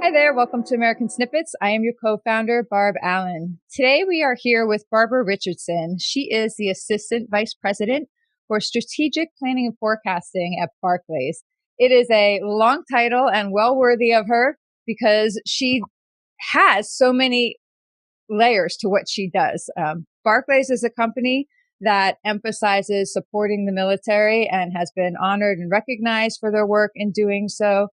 Hi there. Welcome to American Snippets. I am your co-founder, Barb Allen. Today we are here with Barbara Richardson. She is the Assistant Vice President for Strategic Planning and Forecasting at Barclays. It is a long title and well worthy of her because she has so many layers to what she does. Barclays is a company that emphasizes supporting the military and has been honored and recognized for their work in doing so.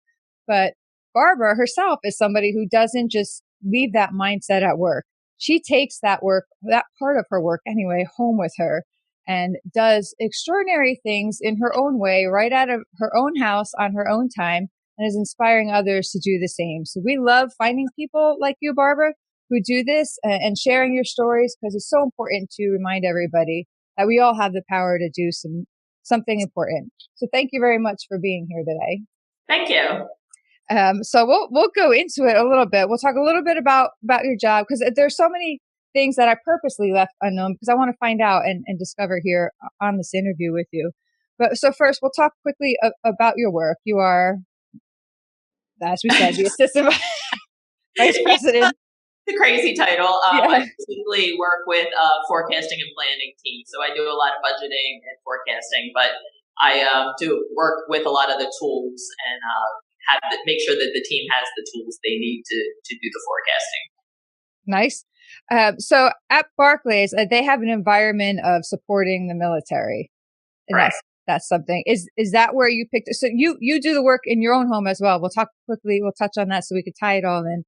But Barbara herself is somebody who doesn't just leave that mindset at work. She takes that work, that part of her work anyway, home with her and does extraordinary things in her own way, right out of her own house on her own time, and is inspiring others to do the same. So we love finding people like you, Barbara, who do this and sharing your stories, because it's so important to remind everybody that we all have the power to do something important. So thank you very much for being here today. Thank you. So we'll go into it a little bit. We'll talk a little bit about your job, because there's so many things that I purposely left unknown because I want to find out and discover here on this interview with you. But so first, we'll talk quickly about your work. You are, as we said, the Assistant Vice President. It's a crazy title. I basically work with forecasting and planning teams. So I do a lot of budgeting and forecasting, but I do work with a lot of the tools and make sure that the team has the tools they need to do the forecasting. Nice. So at Barclays, they have an environment of supporting the military. And right. That's something. Is that where you picked it? So you do the work in your own home as well. We'll talk quickly. We'll touch on that so we could tie it all in.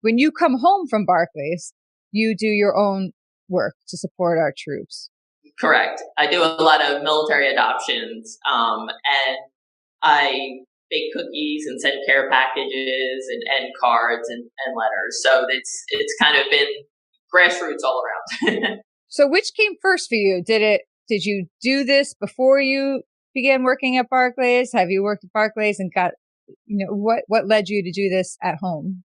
When you come home from Barclays, you do your own work to support our troops. Correct. I do a lot of military adoptions, and I bake cookies and send care packages and cards and letters. So it's kind of been grassroots all around. So which came first for you? Did you do this before you began working at Barclays? Have you worked at Barclays and got, what led you to do this at home?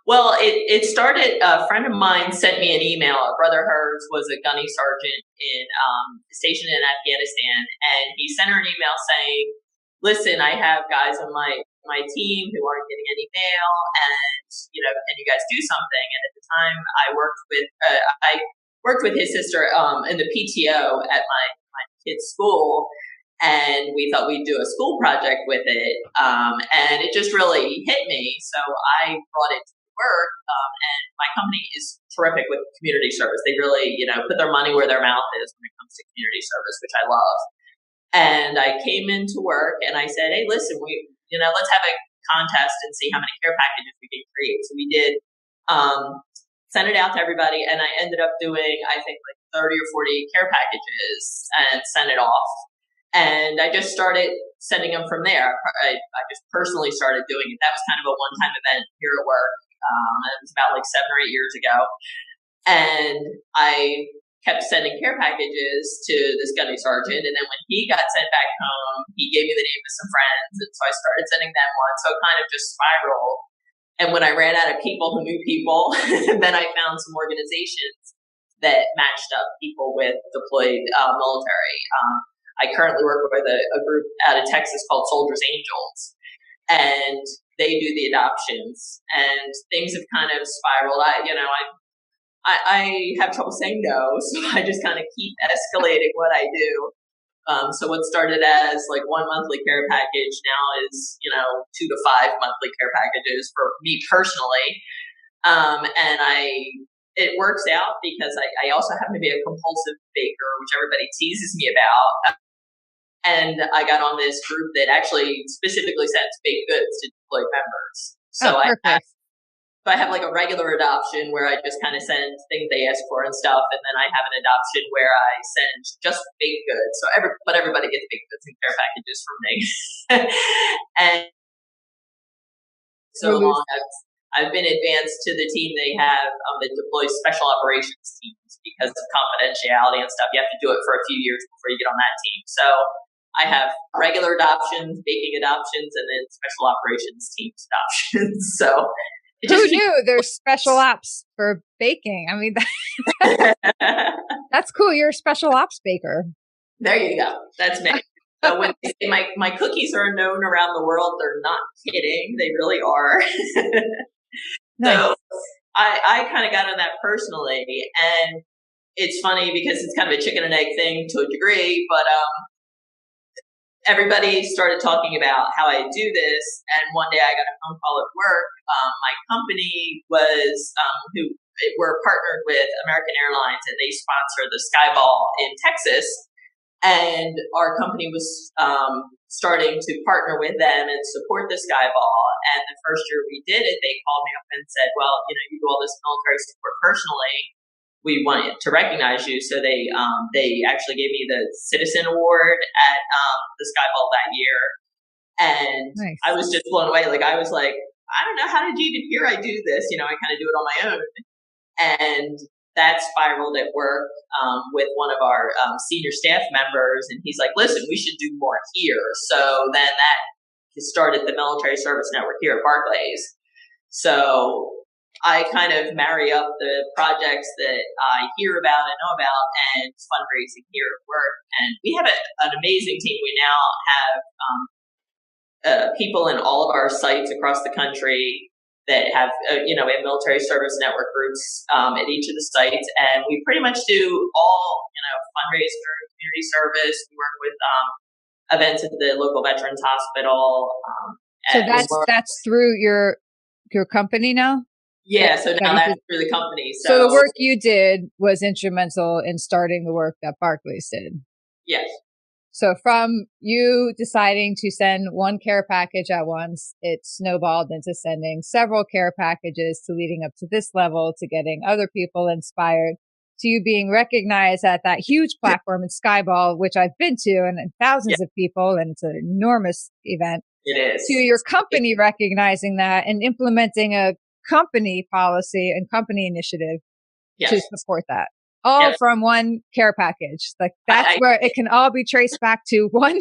Well, it started, a friend of mine sent me an email. A brother of hers was a gunny sergeant stationed in Afghanistan, and he sent her an email saying, listen, I have guys on my team who aren't getting any mail, and, can you guys do something? And at the time I worked with his sister in the PTO at my kid's school, and we thought we'd do a school project with it, and it just really hit me. So I brought it to work, and my company is terrific with community service. They really, put their money where their mouth is when it comes to community service, which I love. And I came into work and I said, hey, listen, let's have a contest and see how many care packages we can create. So we did, send it out to everybody, and I ended up doing, I think, like 30 or 40 care packages and sent it off. And I just started sending them from there. I just personally started doing it. That was kind of a one-time event here at work. It was about like 7 or 8 years ago. And I kept sending care packages to this gunny sergeant. And then when he got sent back home, he gave me the name of some friends. And so I started sending them one. So it kind of just spiraled. And when I ran out of people who knew people, then I found some organizations that matched up people with deployed military. I currently work with a group out of Texas called Soldiers Angels, and they do the adoptions, and things have kind of spiraled. I have trouble saying no, so I just kind of keep escalating what I do. So what started as like one monthly care package now is, 2 to 5 monthly care packages for me personally. And it works out because I also happen to be a compulsive baker, which everybody teases me about. And I got on this group that actually specifically sends baked goods to deployed members. So I have like a regular adoption where I just kind of send things they ask for and stuff. And then I have an adoption where I send just baked goods. So everybody gets baked goods and care packages from me. And so long I've been advanced to the team they have that deploys special operations teams because of confidentiality and stuff. You have to do it for a few years before you get on that team. So I have regular adoptions, baking adoptions, and then special operations teams adoptions. So who knew there's special ops for baking? I mean, that's cool. You're a special ops baker. There you go. That's me. So when they say my cookies are known around the world, they're not kidding. They really are. Nice. So I kind of got on that personally, and it's funny because it's kind of a chicken and egg thing to a degree, but everybody started talking about how I do this, and one day I got a phone call at work. My company was we're partnered with American Airlines, and they sponsor the Skyball in Texas. And our company was starting to partner with them and support the Skyball. And the first year we did it, they called me up and said, well, you do all this military support personally. We want to recognize you. So they actually gave me the Citizen Award at the Skyball that year. And nice. I was just blown away. Like, I was like, I don't know, how did you even hear I do this? I kind of do it on my own. And that spiraled at work with one of our senior staff members, and he's like, listen, we should do more here. So then that started the military service network here at Barclays. So I kind of marry up the projects that I hear about and know about and fundraising here at work. And we have an amazing team. We now have people in all of our sites across the country that have, we have military service network groups at each of the sites, and we pretty much do all, fundraiser, community service. We work with events at the local veterans hospital. So that's through your company now? Yeah, so now that's through the company. So the work you did was instrumental in starting the work that Barclays did? Yes. So from you deciding to send one care package at once, it snowballed into sending several care packages to leading up to this level, to getting other people inspired, to you being recognized at that huge platform in Skyball, which I've been to, and thousands of people, and it's an enormous event. It is. To your company recognizing that and implementing a company policy and company initiative to support that. All from one care package. Like that's where it can all be traced back to one.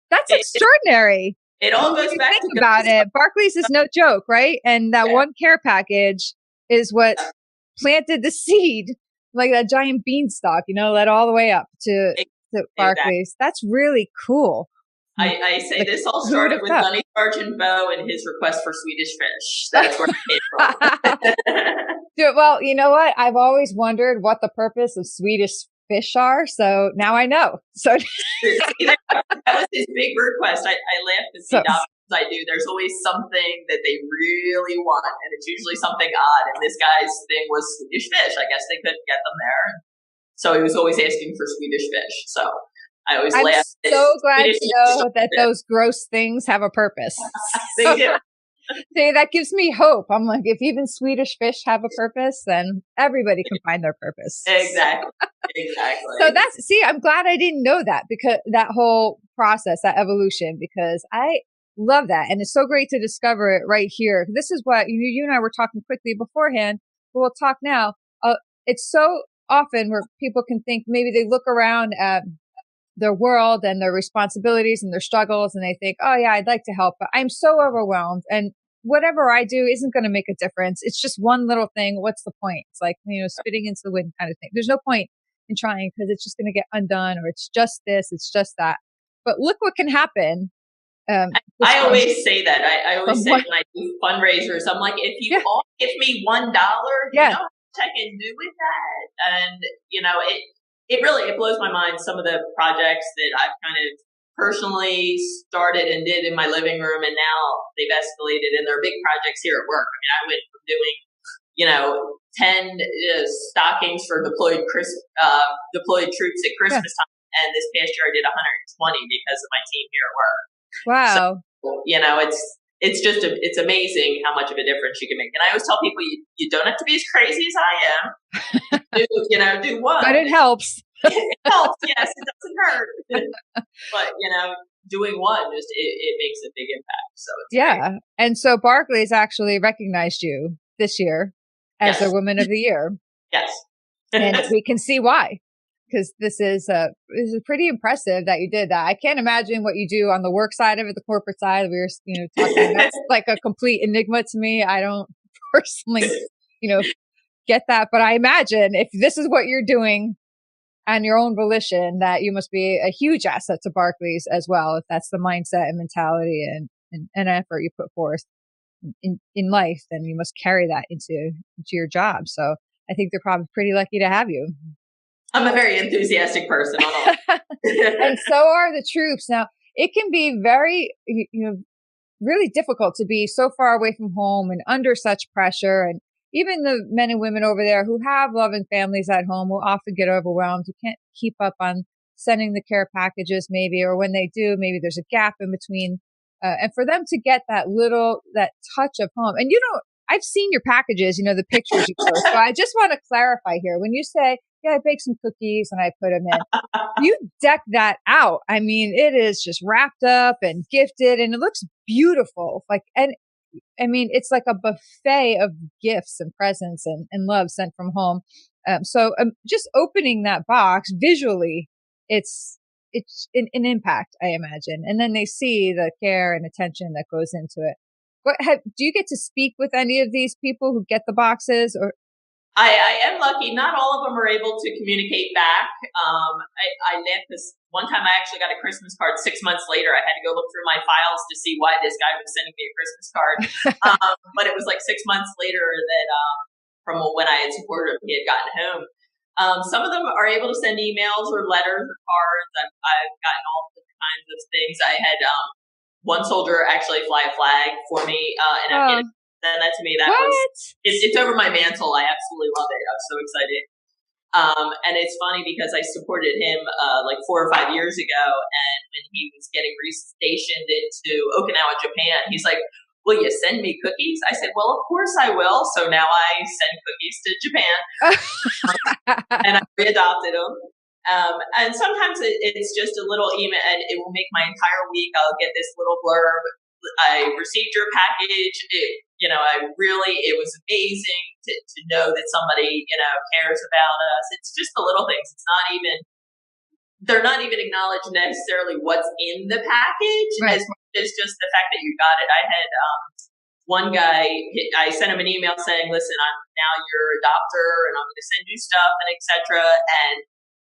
That's extraordinary. It all goes back to about it. Barclays is no joke, right? And that one care package is what planted the seed, like that giant beanstalk, led all the way up to Barclays. That's really cool. I say this all started with Gunny Sergeant Bo and his request for Swedish fish. That's where it came from. Well, you know what? I've always wondered what the purpose of Swedish fish are. So now I know. So that was his big request. I laugh to see doctors I do. There's always something that they really want, and it's usually something odd. And this guy's thing was Swedish fish. I guess they couldn't get them there. So he was always asking for Swedish fish. So I always laugh. I'm so glad to know that those gross things have a purpose. They do. See, that gives me hope. I'm like, if even Swedish fish have a purpose, then everybody can find their purpose. Exactly. So I'm glad I didn't know that, because that whole process, that evolution, because I love that. And it's so great to discover it right here. This is what you and I were talking quickly beforehand, but we'll talk now. It's so often where people can think, maybe they look around at their world and their responsibilities and their struggles, and they think, oh yeah, I'd like to help, but I'm so overwhelmed, and whatever I do isn't going to make a difference. It's just one little thing. What's the point? It's like, spitting into the wind kind of thing. There's no point in trying, because it's just going to get undone, or it's just this, it's just that. But look what can happen. I always say that. I always say when I do fundraisers, I'm like, if you all give me $1, you know how much I can do with that? And, it really blows my mind, some of the projects that I've kind of personally started and did in my living room, and now they've escalated, and they're big projects here at work. I mean, I went from doing 10 stockings for deployed troops at Christmas time, and this past year I did 120 because of my team here at work. Wow. So, it's amazing how much of a difference you can make. And I always tell people, you don't have to be as crazy as I am. Do one. But it helps. It helps. Yes, it doesn't hurt. But, doing one, it makes a big impact. So it's great. And so Barclays actually recognized you this year as a Woman of the Year. Yes. And we can see why. Because this is pretty impressive that you did that. I can't imagine what you do on the work side of it, the corporate side. We were, talking. That's like a complete enigma to me. I don't personally, get that. But I imagine if this is what you're doing on your own volition, that you must be a huge asset to Barclays as well, if that's the mindset and mentality and effort you put forth in life, then you must carry that into your job. So I think they're probably pretty lucky to have you. I'm a very enthusiastic person. And so are the troops. Now, it can be very, really difficult to be so far away from home and under such pressure. And even the men and women over there who have loving families at home will often get overwhelmed. You can't keep up on sending the care packages maybe, or when they do, maybe there's a gap in between. And for them to get that touch of home. And I've seen your packages, the pictures you post. So I just want to clarify here. When you say, yeah, I bake some cookies and I put them in, you deck that out. I mean, it is just wrapped up and gifted and it looks beautiful. It's like a buffet of gifts and presents and love sent from home. So just opening that box visually, it's an impact, I imagine. And then they see the care and attention that goes into it. Do you get to speak with any of these people who get the boxes, or? I am lucky. Not all of them are able to communicate back. I laughed because one time I actually got a Christmas card 6 months later. I had to go look through my files to see why this guy was sending me a Christmas card. But it was like 6 months later that from when I had supported him, he had gotten home. Some of them are able to send emails or letters or cards. I've gotten all different kinds of things. I had one soldier actually fly a flag for me in Afghanistan. Send that to me. It's over my mantle. I absolutely love it. I'm so excited. And it's funny because I supported him like 4 or 5 years ago, and when he was getting restationed into Okinawa, Japan, he's like, "Will you send me cookies?" I said, "Well, of course I will." So now I send cookies to Japan, and I readopted him. And sometimes it's just a little email, and it will make my entire week. I'll get this little blurb. I received your package. It was amazing to know that somebody, cares about us. It's just the little things. They're not even acknowledged necessarily what's in the package, right, as much as just the fact that you got it. I had one guy, I sent him an email saying, "Listen, I'm now your adopter and I'm going to send you stuff and etc." And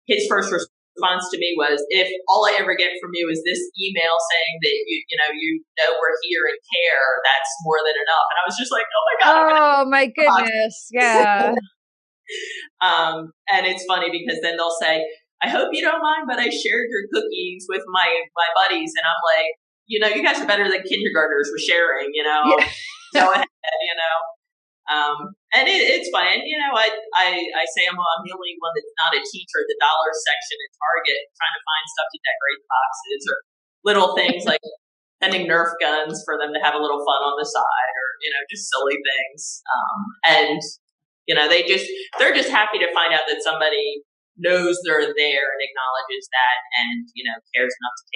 his first response to me was, "If all I ever get from you is this email saying that you know we're here and care, that's more than enough." And I was just like, "Oh my God." Oh my goodness. Yeah. And it's funny because then they'll say, "I hope you don't mind, but I shared your cookies with my buddies." And I'm like, you guys are better than kindergartners with sharing, Yeah. Go ahead, and it's fun. And, I say I'm the only one that's not a teacher at the dollar section at Target trying to find stuff to decorate the boxes, or little things like sending Nerf guns for them to have a little fun on the side, or, just silly things. And, they're just happy to find out that somebody knows they're there and acknowledges that and, cares enough to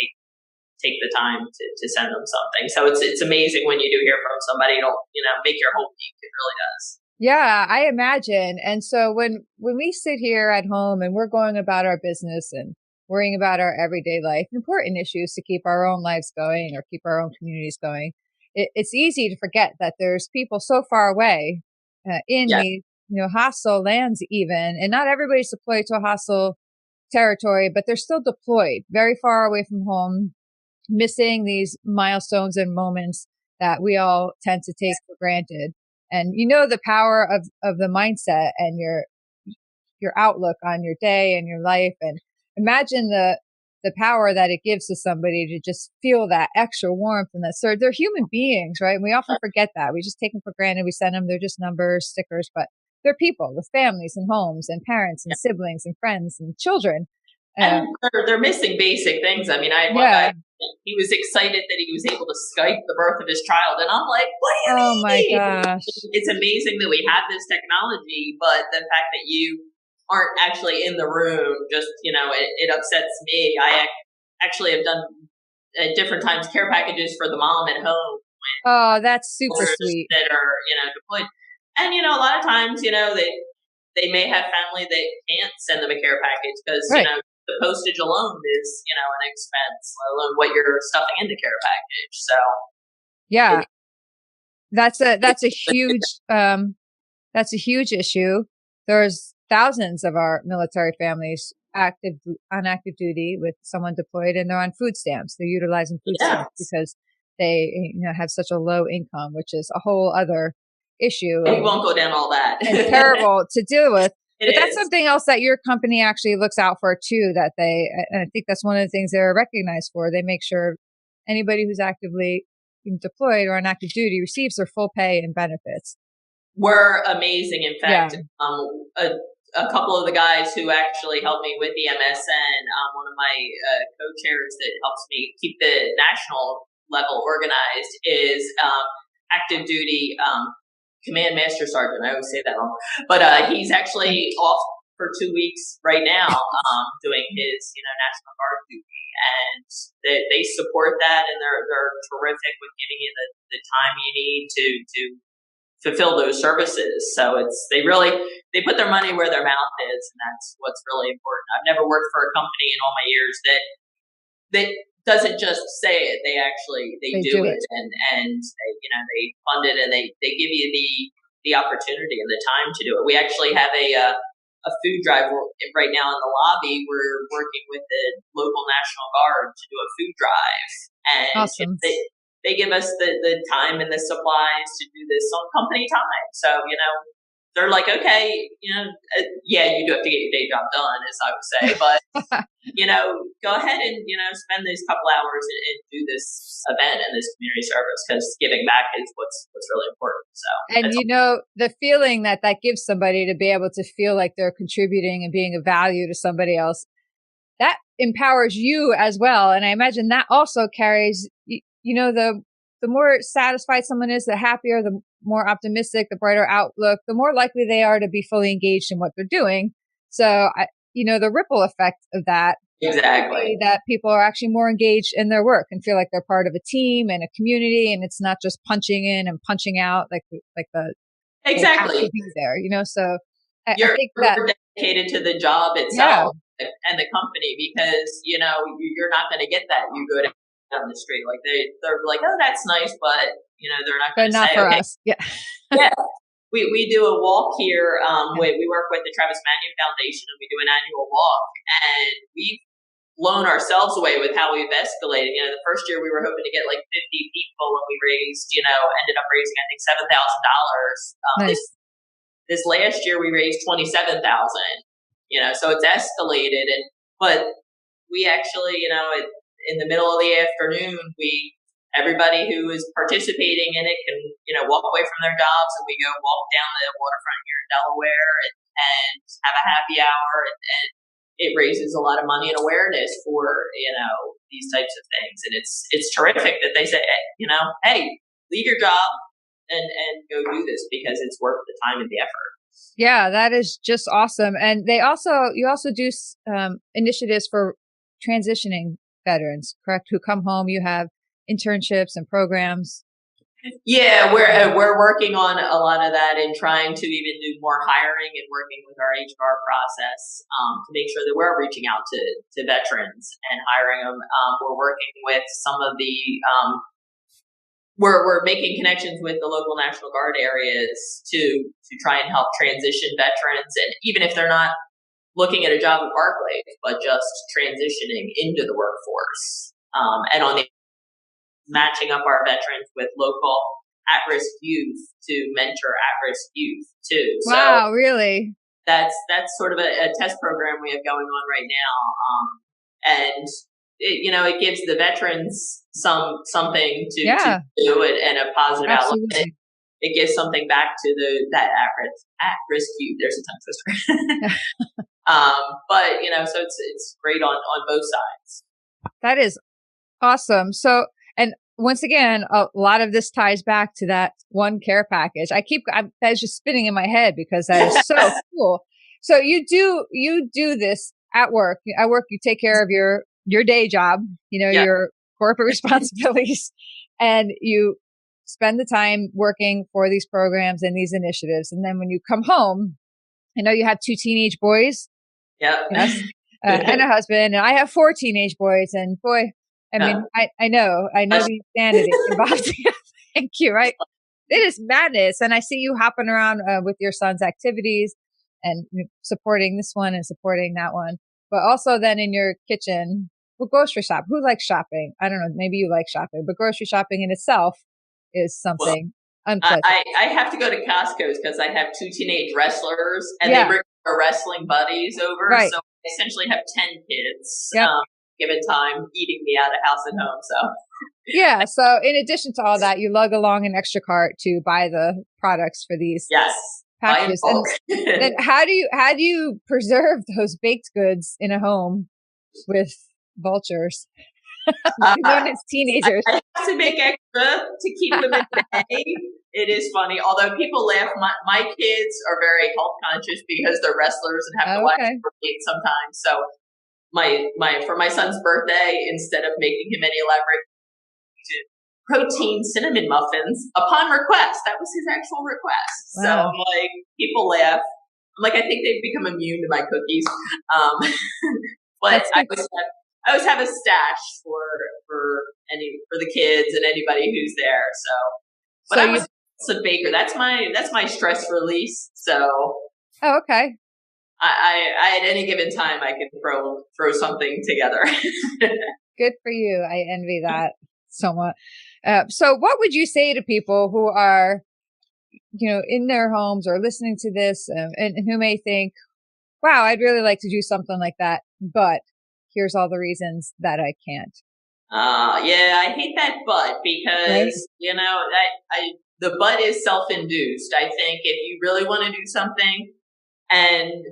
take the time to send them something. So it's amazing when you do hear from somebody. It'll, make your whole week. It really does. Yeah, I imagine. And so when we sit here at home and we're going about our business and worrying about our everyday life, important issues to keep our own lives going or keep our own communities going, it's easy to forget that there's people so far away in these, hostile lands even, and not everybody's deployed to a hostile territory, but they're still deployed very far away from home, missing these milestones and moments that we all tend to take for granted. And the power of the mindset and your outlook on your day and your life, and imagine the power that it gives to somebody to just feel that extra warmth and that surge. They're human beings, right? And we often forget that. We just take them for granted. We send them, they're just numbers, stickers, but they're people with families and homes and parents and siblings and friends and children. And they're missing basic things. I mean, I had one guy, he was excited that he was able to Skype the birth of his child. And I'm like, what do you mean? Oh my gosh. It's amazing that we have this technology, but the fact that you aren't actually in the room, just, it upsets me. I actually have done at different times care packages for the mom at home. Oh, that's super sweet. That are, deployed. And, a lot of times, they may have family that can't send them a care package because, the postage alone is, an expense, let alone what you're stuffing in the care package. So, yeah, that's a huge issue. There's thousands of our military families on active duty with someone deployed, and they're on food stamps. They're utilizing food Yes. stamps because they, have such a low income, which is a whole other issue. We won't go down all that. And terrible to deal with. But that's is. something else that your company actually looks out for too, and I think that's one of the things they're recognized for. They make sure anybody who's actively deployed or on active duty receives their full pay and benefits. We're amazing. In fact, a couple of the guys who actually helped me with the MSN, one of my co-chairs that helps me keep the national level organized is active duty Command Master Sergeant. I always say that wrong, but he's actually off for 2 weeks right now, doing his National Guard duty, and they support that, and they're terrific with giving you the time you need to fulfill those services. So they put their money where their mouth is, and that's what's really important. I've never worked for a company in all my years that doesn't just say it; they do it, and they fund it, and they give you the opportunity and the time to do it. We actually have a food drive right now in the lobby. We're working with the local National Guard to do a food drive, and awesome. They give us the time and the supplies to do this on company time. So they're like, okay, yeah, you do have to get your day job done, as I would say, but go ahead and spend these couple hours and do this event and this community service, because giving back is what's really important. So, and the feeling that gives somebody to be able to feel like they're contributing and being of value to somebody else, that empowers you as well. And I imagine that also carries, the more satisfied someone is, the happier, the more optimistic, the brighter outlook, the more likely they are to be fully engaged in what they're doing. So, the ripple effect of that. Exactly. That people are actually more engaged in their work and feel like they're part of a team and a community, and it's not just punching in and punching out like the exactly they have to be there. So I think that you're dedicated to the job itself and the company, because you're not going to get that. You go down the street, like they're like, oh, that's nice, but they're not going to say, for okay, us. Yeah. Yeah. We do a walk here. We work with the Travis Manion Foundation, and we do an annual walk, and we've blown ourselves away with how we've escalated. The first year we were hoping to get like 50 people, and we raised, ended up raising, I think, $7,000. Nice. This last year we raised $27,000. So it's escalated, but we actually, in the middle of the afternoon, everybody who is participating in it can, walk away from their jobs, and we go walk down the waterfront here in Delaware and have a happy hour, and it raises a lot of money and awareness for, these types of things. And it's terrific that they say, hey, leave your job and go do this, because it's worth the time and the effort. Yeah, that is just awesome. And you also do initiatives for transitioning veterans, correct? Who come home. You have internships and programs. Yeah, we're working on a lot of that, and trying to even do more hiring and working with our HR process to make sure that we're reaching out to veterans and hiring them. We're working with some of the we're making connections with the local National Guard areas to try and help transition veterans, and even if they're not looking at a job at Barclays, but just transitioning into the workforce, and on the matching up our veterans with local at-risk youth to mentor at-risk youth too. Wow, really? That's sort of a test program we have going on right now, and it gives the veterans something to do it, and a positive outlook. It gives something back to that at-risk youth. There's a tongue twister. But so it's great on both sides. That is awesome. So, and once again, a lot of this ties back to that one care package. That is just spinning in my head, because that is so cool. So you do this at work. At work, you take care of your day job, your corporate responsibilities, and you spend the time working for these programs and these initiatives. And then when you come home, I know you have 2 teenage boys. Yeah. Yes, and a husband, and I have 4 teenage boys, and boy, I mean, I know the insanity involved. Thank you. Right. It is madness. And I see you hopping around with your son's activities and supporting this one and supporting that one. but also then in your kitchen, well, grocery shop. Who likes shopping? I don't know. Maybe you like shopping, but grocery shopping in itself is Well, something unpleasant. I have to go to Costco's because I have two teenage wrestlers, and they Yeah, bring their wrestling buddies over. right. So I essentially have 10 kids, Yep. given time, eating me out of house and home. So Yeah. So in addition to all that, you lug along an extra cart to buy the products for these yes, buy in packages. bulk. And then how do you preserve those baked goods in a home with vultures? Known as teenagers. I have to make extra to keep them at bay. It is funny, although people laugh. My kids are very health conscious because they're wrestlers and have to watch weight sometimes. So for my son's birthday, instead of making him any elaborate protein cinnamon muffins upon request, that was his actual request. Wow. So I'm like, people laugh. I'm like, I think they've become immune to my cookies. But I always have a stash for the kids and anybody who's there. But I was a baker. That's my stress release. So okay. I at any given time I can throw something together. Good for you. I envy that so much. So what would you say to people who are, in their homes or listening to this and who may think, wow, I'd really like to do something like that, but here's all the reasons that I can't. Yeah, I hate that but because, the but is self-induced. I think if you really want to do something, and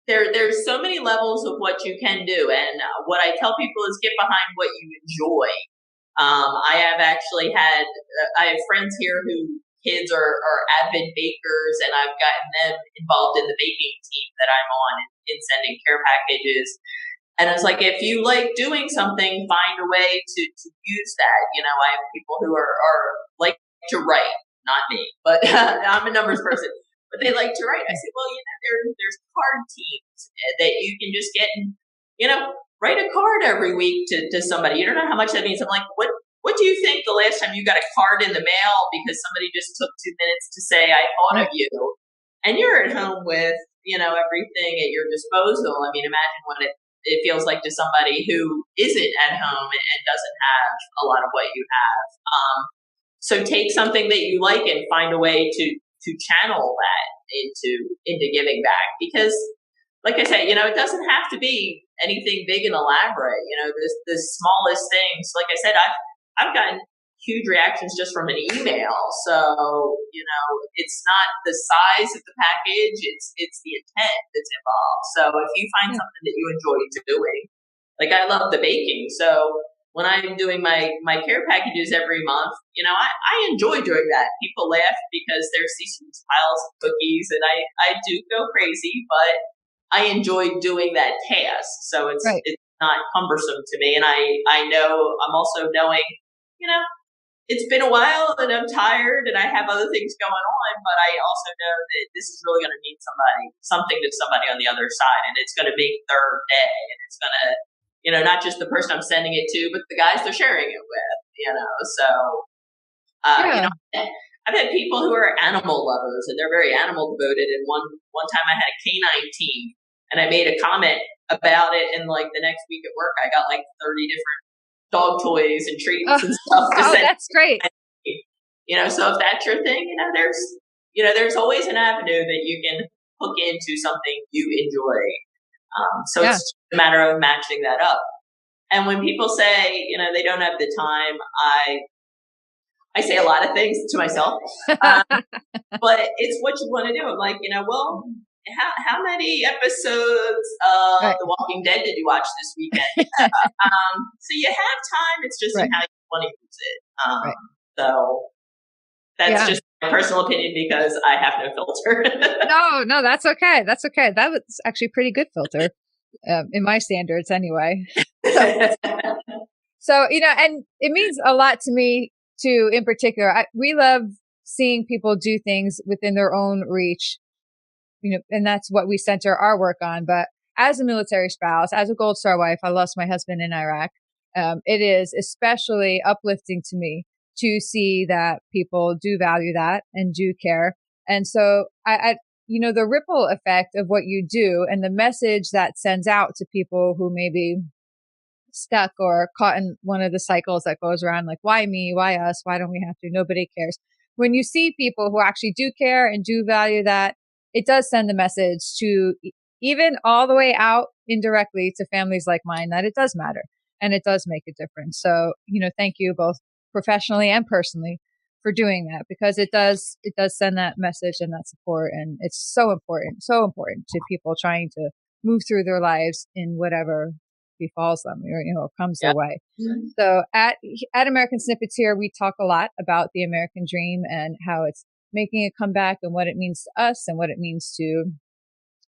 there's so many levels of what you can do. And what I tell people is get behind what you enjoy. I have friends here who kids are avid bakers, and I've gotten them involved in the baking team that I'm on in sending care packages. And it's like, if you like doing something, find a way to use that. I have people who are like to write, not me, but I'm a numbers person, but they like to write. I said, well, there's card teams that you can just get and, write a card every week to somebody. You don't know how much that means. I'm like, what do you think the last time you got a card in the mail because somebody just took 2 minutes to say, I thought of you, and you're at home with, everything at your disposal. I mean, imagine what it feels like to somebody who isn't at home and doesn't have a lot of what you have. So take something that you like and find a way to channel that into giving back. Because, like I said, it doesn't have to be anything big and elaborate. The smallest things. Like I said, I've gotten huge reactions just from an email. So, it's not the size of the package, it's the intent that's involved. So if you find something that you enjoy doing, like I love the baking. So when I'm doing my care packages every month, I enjoy doing that. People laugh because there's these piles of cookies and I do go crazy, but I enjoy doing that task. So it's not cumbersome to me. And I know I'm also knowing, it's been a while and I'm tired and I have other things going on, but I also know that this is really going to mean something to somebody on the other side, and it's going to make their day, and it's going to, not just the person I'm sending it to, but the guys they're sharing it with, so, I've had people who are animal lovers and they're very animal devoted. And one time I had a canine team and I made a comment about it, and like the next week at work, I got like 30 different dog toys and treats and stuff to send. That's great. So if that's your thing, there's always an avenue that you can hook into something you enjoy. So it's just a matter of matching that up. And when people say, they don't have the time, I say a lot of things to myself, but it's what you want to do. I'm like, well, how many episodes of The Walking Dead did you watch this weekend? So you have time. It's just in how you want to use it. So that's just my personal opinion because I have no filter. No, that's okay. That's okay. That was actually a pretty good filter in my standards anyway. So, and it means a lot to me too, in particular. We love seeing people do things within their own reach. And that's what we center our work on. But as a military spouse, as a Gold Star wife, I lost my husband in Iraq. It is especially uplifting to me to see that people do value that and do care. And so the ripple effect of what you do and the message that sends out to people who may be stuck or caught in one of the cycles that goes around, like, why me? Why us? Why don't we have to? Nobody cares. When you see people who actually do care and do value that, it does send the message to even all the way out indirectly to families like mine that it does matter and it does make a difference. So, thank you both professionally and personally for doing that, because it does send that message and that support. And it's so important to people trying to move through their lives in whatever befalls them or comes their way. So at American Snippets here, we talk a lot about the American dream and how it's making a comeback and what it means to us and what it means to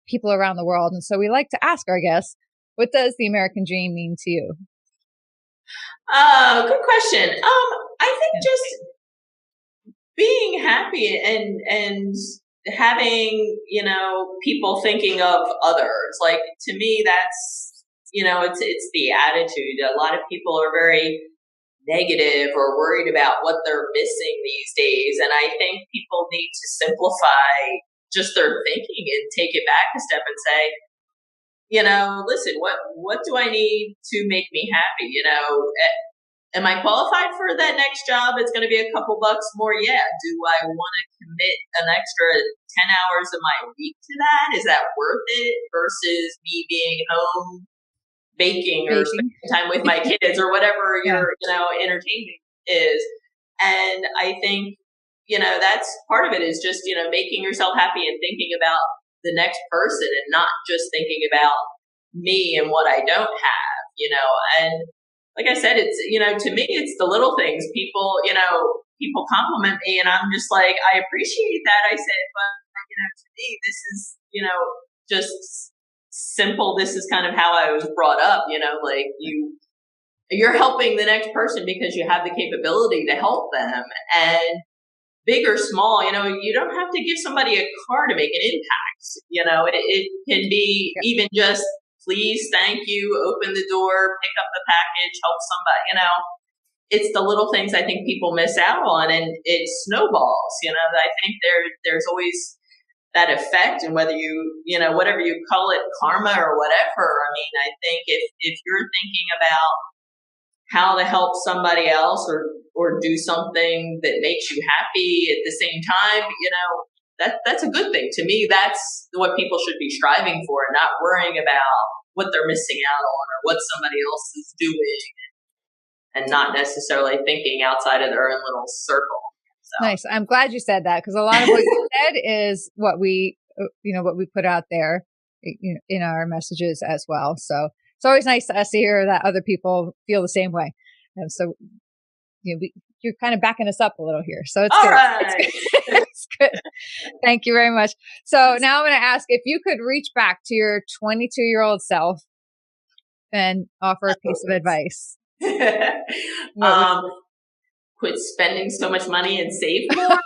people around the world. And so we like to ask our guests, what does the American dream mean to you? Good question. I think just being happy and having, people thinking of others. Like, to me, that's, it's the attitude. A lot of people are very negative or worried about what they're missing these days. And I think people need to simplify just their thinking and take it back a step and say, listen, what do I need to make me happy? Am I qualified for that next job? It's going to be a couple bucks more. Yeah. Do I want to commit an extra 10 hours of my week to that? Is that worth it versus me being home baking or spending time with my kids or whatever your, entertainment is? And I think, that's part of it is just, making yourself happy and thinking about the next person and not just thinking about me and what I don't have, and like I said, it's, to me, it's the little things. People compliment me and I'm just like, I appreciate that. I said, but, to me, this is, just simple. This is kind of how I was brought up, like you're helping the next person because you have the capability to help them. And big or small, you don't have to give somebody a car to make an impact. It can be even just, please, thank you, open the door, pick up the package, help somebody, it's the little things I think people miss out on, and it snowballs. I think there's always that effect, and whether you, whatever you call it, karma or whatever. I mean, I think if you're thinking about how to help somebody else or do something that makes you happy at the same time, that's a good thing. To me, that's what people should be striving for, and not worrying about what they're missing out on or what somebody else is doing, and not necessarily thinking outside of their own little circle. So. Nice. I'm glad you said that, because a lot of what you said is what we put out there in our messages as well. So it's always nice to us to hear that other people feel the same way. And so, you're kind of backing us up a little here. So it's all good. Right. It's good. Thank you very much. So now I'm going to ask if you could reach back to your 22-year-old self and offer a piece of advice. Quit spending so much money and save more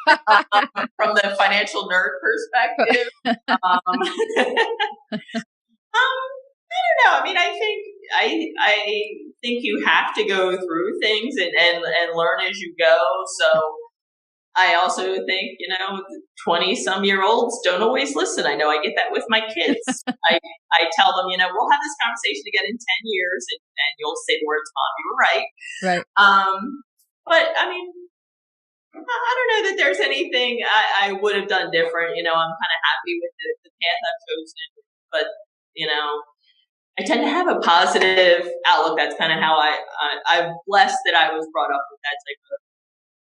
from the financial nerd perspective. I don't know. I mean, I think you have to go through things and learn as you go. So I also think, 20-some-year-olds don't always listen. I know I get that with my kids. I tell them, we'll have this conversation again in 10 years and you'll say the words, Mom, you were right. Right. But I mean, I don't know that there's anything I would have done different. I'm kind of happy with the path I've chosen, but, I tend to have a positive outlook. That's kind of how I'm blessed that I was brought up with that type of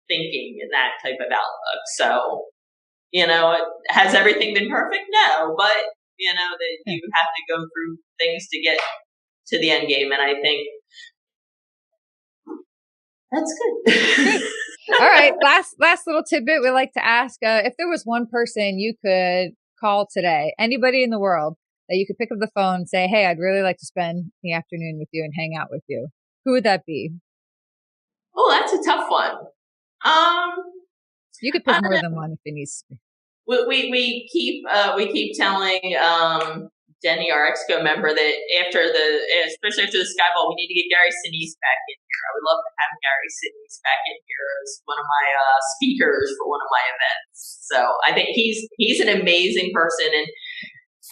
thinking and that type of outlook. So, has everything been perfect? No, but, that you have to go through things to get to the end game. And I think that's good. All right. Last little tidbit we like to ask, if there was one person you could call today, anybody in the world, that you could pick up the phone and say, hey, I'd really like to spend the afternoon with you and hang out with you, who would that be? Oh, that's a tough one. You could pick more than one if it needs to be. We keep telling Denny, our Exco member, that especially after the Skyball, we need to get Gary Sinise back in here. I would love to have Gary Sinise back in here as one of my speakers for one of my events. So I think he's an amazing person,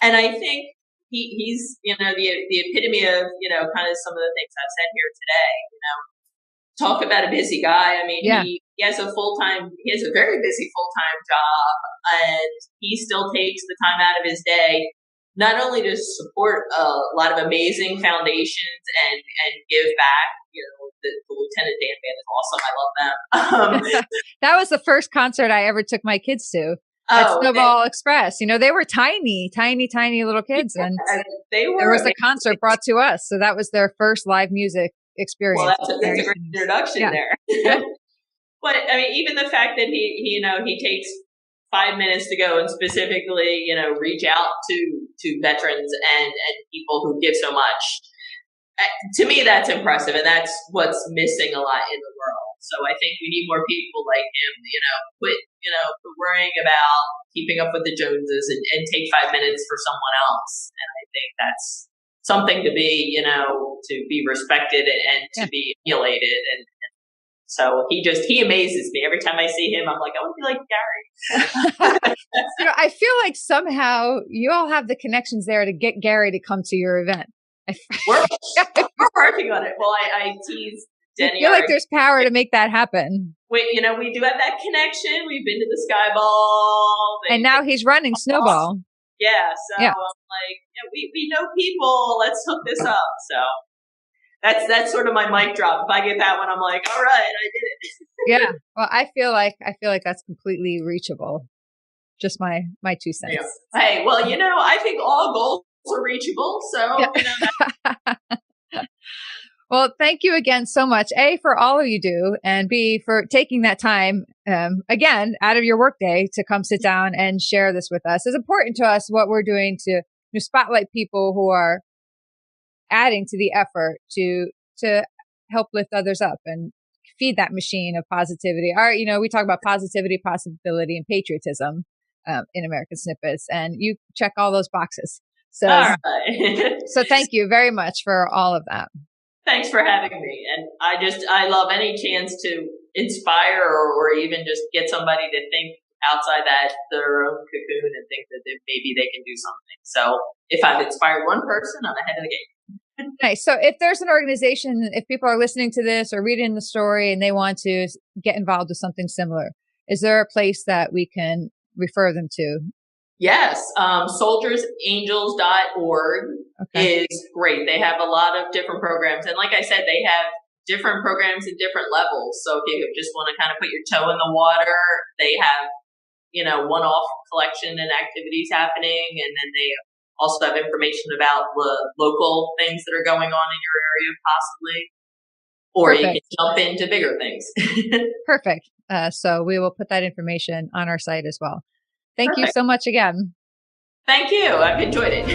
and I think he's the epitome of kind of some of the things I've said here today. Talk about a busy guy. I mean, he has a very busy full-time job, and he still takes the time out of his day, not only to support a lot of amazing foundations and give back. The Lieutenant Dan Band is awesome. I love them. That was the first concert I ever took my kids to. At Snowball Express. They were tiny little kids, and there was a concert brought to us. So that was their first live music experience. Well, that's a great introduction there. But I mean, even the fact that he takes 5 minutes to go and specifically, reach out to veterans and people who give so much. To me, that's impressive, and that's what's missing a lot in the world. So I think we need more people like him. Quit worrying about keeping up with the Joneses and take 5 minutes for someone else. And I think that's something to be respected and to be emulated. And so he amazes me every time I see him. I'm like, I want to be like Gary. I feel like somehow you all have the connections there to get Gary to come to your event. We're working on it. Well, I tease Denny. I feel like there's power to make that happen. We do have that connection. We've been to the Skyball. And now he's running Snowball. Yeah. So I'm like, we know people. Let's hook this up. So that's sort of my mic drop. If I get that one, I'm like, all right, I did it. Yeah. Well, I feel like that's completely reachable. Just my 2 cents. Yeah. Hey, well, I think all goals are reachable. So, Well, thank you again so much, A, for all you do, and B, for taking that time, again, out of your workday to come sit down and share this with us. It's important to us what we're doing to spotlight people who are adding to the effort to help lift others up and feed that machine of positivity. We talk about positivity, possibility, and patriotism in American Snippets, and you check all those boxes. So, all right. So thank you very much for all of that. Thanks for having me. And I love any chance to inspire or even just get somebody to think outside their own cocoon and think that maybe they can do something. So if I've inspired one person, I'm ahead of the game. Nice. So if there's an organization, if people are listening to this or reading the story and they want to get involved with something similar, is there a place that we can refer them to? Yes. soldiersangels.org is great. They have a lot of different programs. And like I said, they have different programs at different levels. So if you just want to kind of put your toe in the water, they have, one-off collection and activities happening. And then they also have information about the local things that are going on in your area, possibly. Or Perfect. You can jump into bigger things. Perfect. So we will put that information on our site as well. Thank you so much again. Thank you. I've enjoyed it.